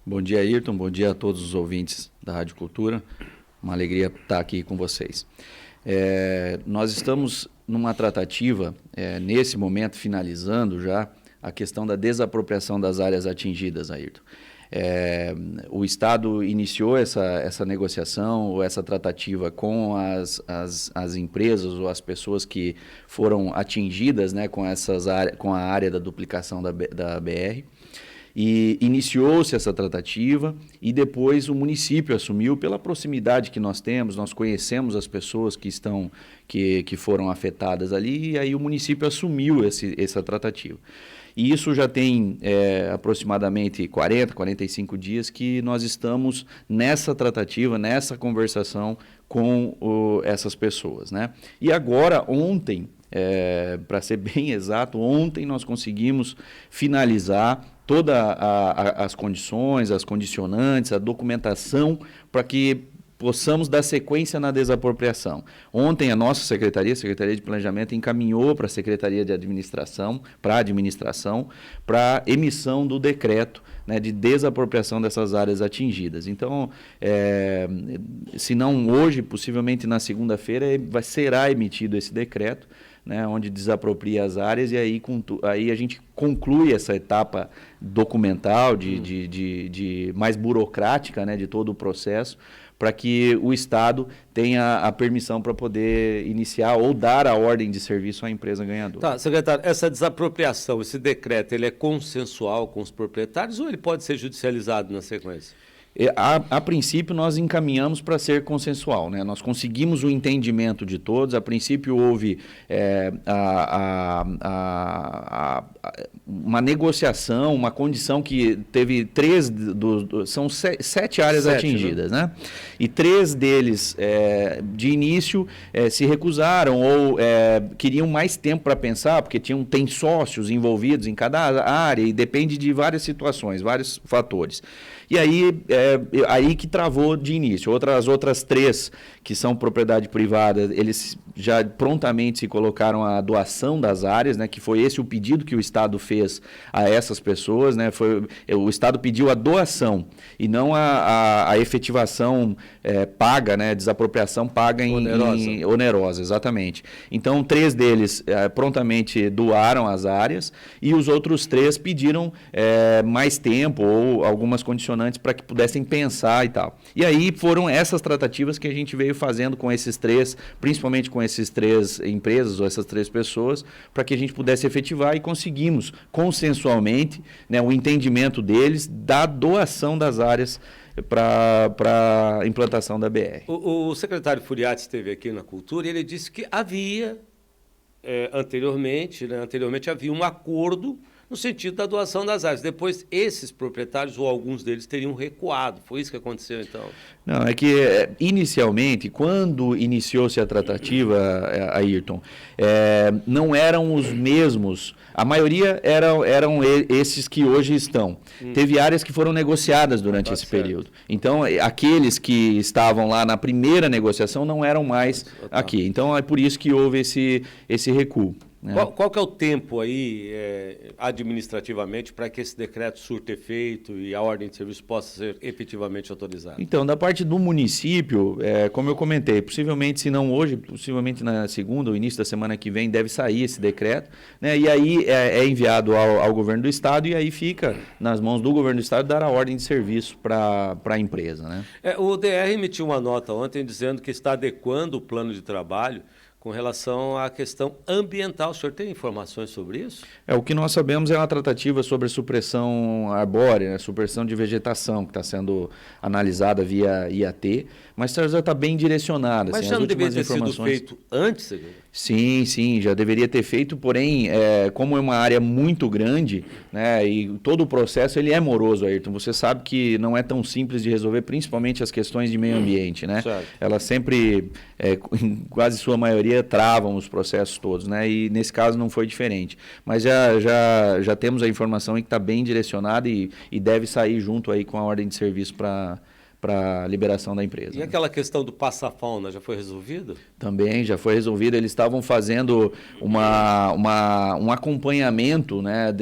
Bom dia, Ayrton. Bom dia a todos os ouvintes da Rádio Cultura. Uma alegria estar aqui com vocês. Nós estamos numa tratativa, nesse momento, finalizando já a questão da desapropriação das áreas atingidas, Ayrton. O Estado iniciou essa negociação, ou essa tratativa com as empresas ou as pessoas que foram atingidas, né, com a área da duplicação da BR. E iniciou-se essa tratativa e depois o município assumiu, pela proximidade que nós temos, nós conhecemos as pessoas que foram afetadas ali, e aí o município assumiu essa tratativa. E isso já tem aproximadamente 45 dias que nós estamos nessa tratativa, nessa conversação com essas pessoas, né? E agora, ontem, para ser bem exato, ontem nós conseguimos finalizar todas as condições, as condicionantes, a documentação para que possamos dar sequência na desapropriação. Ontem a nossa Secretaria de Planejamento, encaminhou para a Secretaria de Administração, para emissão do decreto, né, de desapropriação dessas áreas atingidas. Então, se não hoje, possivelmente na segunda-feira, será emitido esse decreto, né, onde desapropria as áreas, e aí a gente conclui essa etapa documental, de mais burocrática, né, de todo o processo, para que o Estado tenha a permissão para poder iniciar ou dar a ordem de serviço à empresa ganhadora. Tá, secretário, essa desapropriação, esse decreto, ele é consensual com os proprietários ou ele pode ser judicializado na sequência? A princípio, nós encaminhamos para ser consensual, né? Nós conseguimos o entendimento de todos. A princípio, houve uma negociação, uma condição que teve são 7 áreas atingidas, né? E 3 deles, de início, se recusaram ou queriam mais tempo para pensar, porque tem sócios envolvidos em cada área e depende de várias situações, vários fatores. E aí que travou de início. As outras 3, que são propriedade privada, eles já prontamente se colocaram a doação das áreas, né, que foi esse o pedido que o Estado fez a essas pessoas, né, o Estado pediu a doação e não a efetivação paga, né, desapropriação paga onerosa, exatamente. Então, 3 deles prontamente doaram as áreas e os outros 3 pediram mais tempo ou algumas condicionantes para que pudessem pensar e tal. E aí foram essas tratativas que a gente veio fazendo com esses 3, principalmente com esses 3 empresas ou essas 3 pessoas, para que a gente pudesse efetivar, e conseguimos consensualmente, né, o entendimento deles da doação das áreas para a implantação da BR. O secretário Furiati esteve aqui na Cultura e ele disse que havia, anteriormente havia um acordo no sentido da doação das áreas. Depois, esses proprietários, ou alguns deles, teriam recuado. Foi isso que aconteceu, então? Não, é que, inicialmente, quando iniciou-se a tratativa, Ayrton, não eram os mesmos. A maioria eram esses que hoje estão. Teve áreas que foram negociadas durante esse período. Então, aqueles que estavam lá na primeira negociação não eram mais aqui. Então, é por isso que houve esse recuo. Qual que é o tempo aí, administrativamente, para que esse decreto surta efeito e a ordem de serviço possa ser efetivamente autorizada? Então, da parte do município, como eu comentei, possivelmente, se não hoje, possivelmente na segunda ou início da semana que vem, deve sair esse decreto, né? E aí é enviado ao governo do Estado, e aí fica nas mãos do governo do Estado dar a ordem de serviço para a empresa, né? O DR emitiu uma nota ontem dizendo que está adequando o plano de trabalho com relação à questão ambiental. O senhor tem informações sobre isso? O que nós sabemos é uma tratativa sobre supressão arbórea, né? Supressão de vegetação, que está sendo analisada via IAT, mas já está bem direcionada. Mas assim, já não deveria ter sido feito antes, secretário? Sim, já deveria ter feito, porém, como é uma área muito grande, né, e todo o processo ele é moroso, Ayrton. Você sabe que não é tão simples de resolver, principalmente as questões de meio ambiente, né? Elas sempre, em quase sua maioria, travam os processos todos, né? E nesse caso não foi diferente. Mas já temos a informação que está bem direcionada e deve sair junto aí com a ordem de serviço para a liberação da empresa. E aquela questão do passa-fauna já foi resolvida? Também já foi resolvida. Eles estavam fazendo um acompanhamento, né,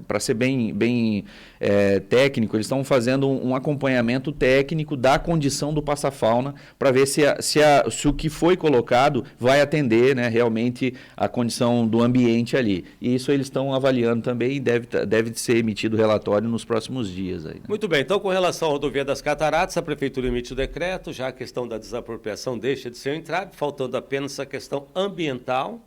para ser bem técnico, eles estão fazendo um acompanhamento técnico da condição do passa-fauna para ver se o que foi colocado vai atender, né, realmente a condição do ambiente ali. E isso eles estão avaliando também e deve ser emitido relatório nos próximos dias. Aí, né? Muito bem, então com relação à rodovia das Cataratas, a Prefeitura emite o decreto, já a questão da desapropriação deixa de ser um entrave, faltando apenas a questão ambiental,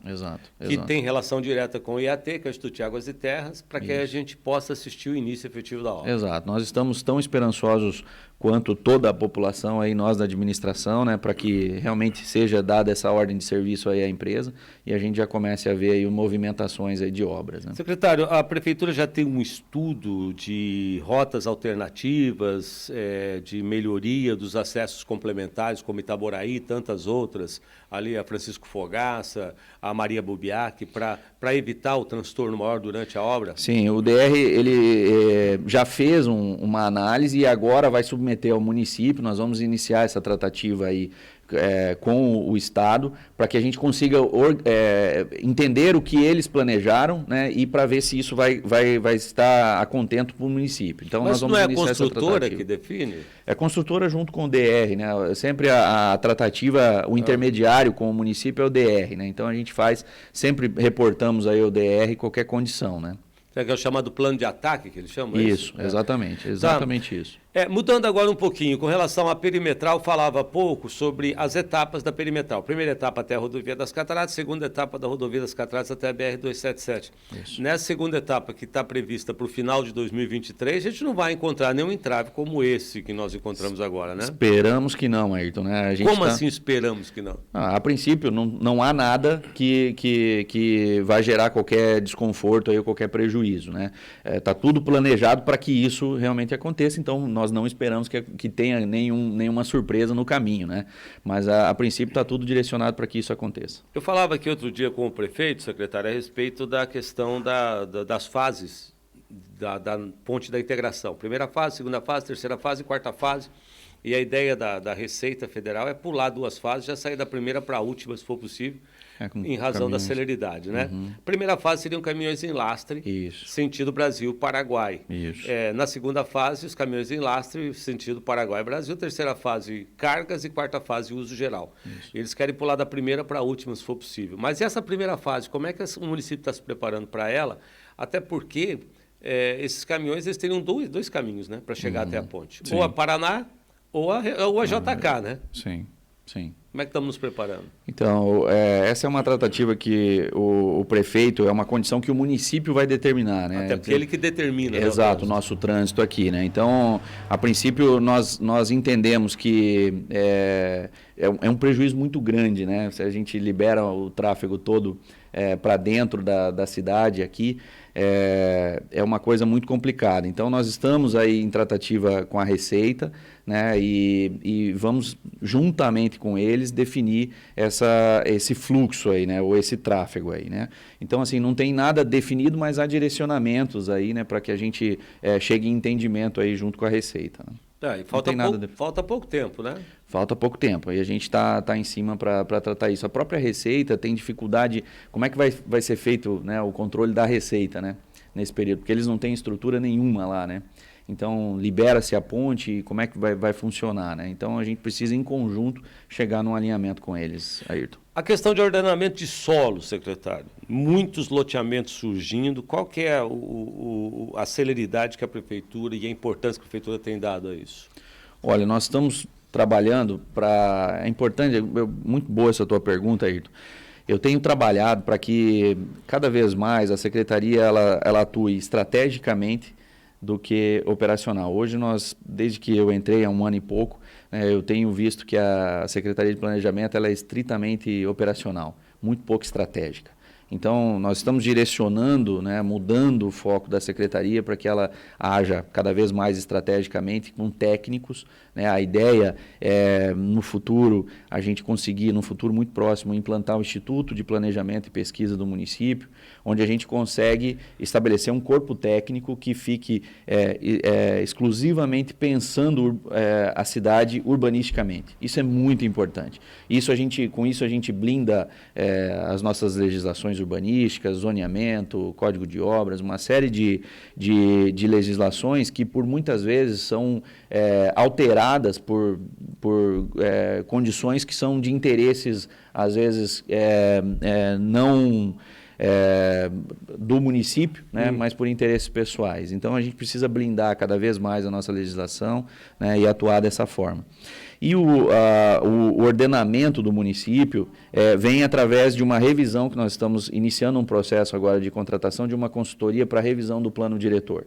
que tem relação direta com o IAT, que é o Instituto de Águas e Terras, para que a gente possa assistir o início efetivo da obra. Exato, nós estamos tão esperançosos quanto toda a população, aí, nós da administração, né, para que realmente seja dada essa ordem de serviço aí à empresa e a gente já comece a ver aí movimentações aí de obras. Né? Secretário, a Prefeitura já tem um estudo de rotas alternativas, de melhoria dos acessos complementares, como Itaboraí e tantas outras, ali a Francisco Fogaça, a Maria Bubiac, para evitar o transtorno maior durante a obra? Sim, o DR ele já fez uma análise e agora vai submeter ao município. Nós vamos iniciar essa tratativa aí com o Estado, para que a gente consiga entender o que eles planejaram, né, e para ver se isso vai estar a contento para o município. Então, mas nós vamos não é iniciar a construtora essa que define? É a construtora junto com o DR, né? Sempre a tratativa, o intermediário com o município é o DR, né? Então a gente sempre reportamos aí ao DR qualquer condição, né? É o chamado plano de ataque, que eles chamam? Isso, exatamente isso. Mudando agora um pouquinho, com relação à perimetral, falava pouco sobre as etapas da perimetral. Primeira etapa até a rodovia das Cataratas, segunda etapa da rodovia das Cataratas até a BR-277. Isso. Nessa segunda etapa, que está prevista para o final de 2023, a gente não vai encontrar nenhum entrave como esse que nós encontramos agora, né? Esperamos que não, Ayrton. Né? Como assim esperamos que não? A princípio, não há nada que vai gerar qualquer desconforto aí, ou qualquer prejuízo, né? Tá tudo planejado para que isso realmente aconteça, então nós não esperamos que tenha nenhuma surpresa no caminho, né? Mas a princípio está tudo direcionado para que isso aconteça. Eu falava aqui outro dia com o prefeito, secretário, a respeito da questão das fases da ponte da integração. Primeira fase, segunda fase, terceira fase e quarta fase. E a ideia da Receita Federal é pular 2 fases, já sair da primeira para a última, se for possível, em razão da celeridade, né? Uhum. Primeira fase seriam caminhões em lastre, Isso. sentido Brasil-Paraguai. Isso. Na segunda fase, os caminhões em lastre, sentido Paraguai-Brasil. Terceira fase, cargas, e quarta fase, uso geral. Isso. Eles querem pular da primeira para a última, se for possível. Mas essa primeira fase, como é que o município está se preparando para ela? Até porque esses caminhões eles teriam dois caminhos, né, para chegar até a ponte. Sim. Ou a Paraná ou a JK, né? Sim. Como é que estamos nos preparando? Então, essa é uma tratativa que o prefeito, é uma condição que o município vai determinar, né? Até porque ele que determina. Exato, o nosso trânsito aqui, né? Então, a princípio, nós entendemos que é um prejuízo muito grande, né? Se a gente libera o tráfego todo para dentro da cidade aqui, é uma coisa muito complicada. Então, nós estamos aí em tratativa com a Receita, né? E vamos, juntamente com eles, definir esse fluxo aí, né? Ou esse tráfego aí, né? Então, assim, não tem nada definido, mas há direcionamentos aí, né? Para que a gente chegue em entendimento aí junto com a Receita, né? E falta pouco tempo, né? Falta pouco tempo, aí a gente está em cima para tratar isso. A própria Receita tem dificuldade, como é que vai ser feito, né, o controle da Receita, né, nesse período? Porque eles não têm estrutura nenhuma lá, né? Então, libera-se a ponte e como é que vai funcionar, né? Então, a gente precisa, em conjunto, chegar num alinhamento com eles, Ayrton. A questão de ordenamento de solo, secretário. Muitos loteamentos surgindo. Qual que é a celeridade que a Prefeitura e a importância que a Prefeitura tem dado a isso? Olha, nós estamos trabalhando para... É importante, muito boa essa tua pergunta, Ayrton. Eu tenho trabalhado para que, cada vez mais, a Secretaria ela atue estrategicamente do que operacional. Hoje, desde que eu entrei há 1 ano e pouco, eu tenho visto que a Secretaria de Planejamento ela é estritamente operacional, muito pouco estratégica. Então, nós estamos direcionando, né, mudando o foco da Secretaria para que ela haja cada vez mais estrategicamente com técnicos, né? A ideia é, no futuro, a gente conseguir, no futuro muito próximo, implantar o Instituto de Planejamento e Pesquisa do município, onde a gente consegue estabelecer um corpo técnico que fique exclusivamente pensando a cidade urbanisticamente. Isso é muito importante. Com isso a gente blinda as nossas legislações urbanísticas, zoneamento, código de obras, uma série de legislações que por muitas vezes são alteradas por condições que são de interesses, às vezes, não do município, né, mas por interesses pessoais. Então, a gente precisa blindar cada vez mais a nossa legislação, né, e atuar dessa forma. E o ordenamento do município vem através de uma revisão que nós estamos iniciando um processo agora de contratação de uma consultoria para revisão do plano diretor.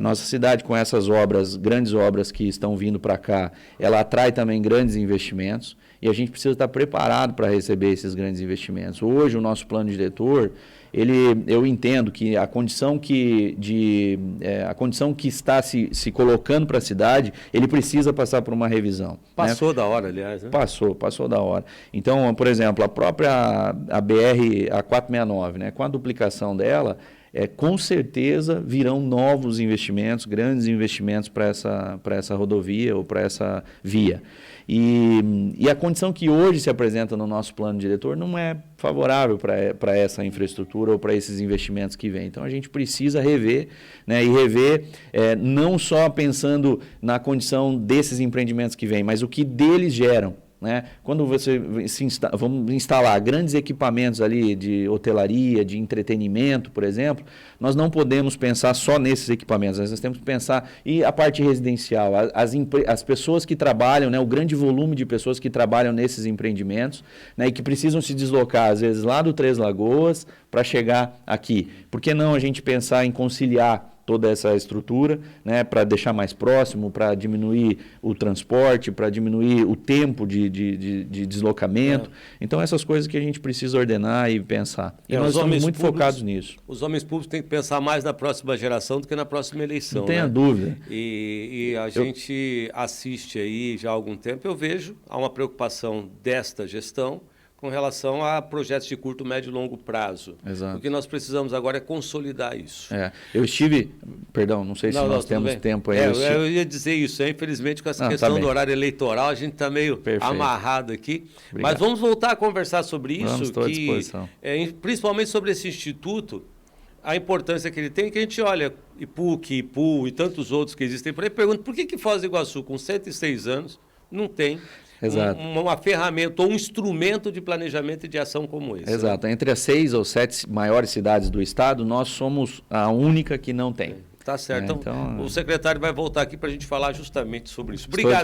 Nossa cidade, com essas obras, grandes obras que estão vindo para cá, ela atrai também grandes investimentos e a gente precisa estar preparado para receber esses grandes investimentos. Hoje, o nosso plano diretor, eu entendo que a condição que está se colocando para a cidade, ele precisa passar por uma revisão. Passou, né? Da hora, aliás. Né? Passou da hora. Então, por exemplo, a própria a 469, né, com a duplicação dela, com certeza virão novos investimentos, grandes investimentos para essa rodovia ou para essa via. E a condição que hoje se apresenta no nosso plano diretor não é favorável para essa infraestrutura ou para esses investimentos que vêm. Então, a gente precisa rever, né, e rever não só pensando na condição desses empreendimentos que vêm, mas o que deles geram. Né? Quando vamos instalar grandes equipamentos ali de hotelaria, de entretenimento, por exemplo, nós não podemos pensar só nesses equipamentos, nós temos que pensar e a parte residencial, as pessoas que trabalham, né, o grande volume de pessoas que trabalham nesses empreendimentos, né, e que precisam se deslocar, às vezes, lá do Três Lagoas para chegar aqui. Por que não a gente pensar em conciliar toda essa estrutura, né, para deixar mais próximo, para diminuir o transporte, para diminuir o tempo de deslocamento. Então, essas coisas que a gente precisa ordenar e pensar. E nós estamos muito focados nisso. Os homens públicos têm que pensar mais na próxima geração do que na próxima eleição. Não tenha dúvida. E a gente assiste aí já há algum tempo, eu vejo há uma preocupação desta gestão com relação a projetos de curto, médio e longo prazo. Exato. O que nós precisamos agora é consolidar isso. Eu estive... Perdão, não sei se nós temos tempo aí. Eu ia dizer isso. Infelizmente, com essa questão do horário eleitoral, a gente está meio amarrado aqui. Obrigado. Mas vamos voltar a conversar sobre isso. Estou à disposição. Principalmente sobre esse instituto, a importância que ele tem, que a gente olha IPUC, IPU e tantos outros que existem por aí, pergunta por que Foz do Iguaçu, com 106 anos, não tem uma ferramenta ou um instrumento de planejamento e de ação como esse. Exato. Né? Entre as 6 ou 7 maiores cidades do estado, nós somos a única que não tem. Tá certo. Então, o secretário vai voltar aqui para a gente falar justamente sobre isso. Obrigado.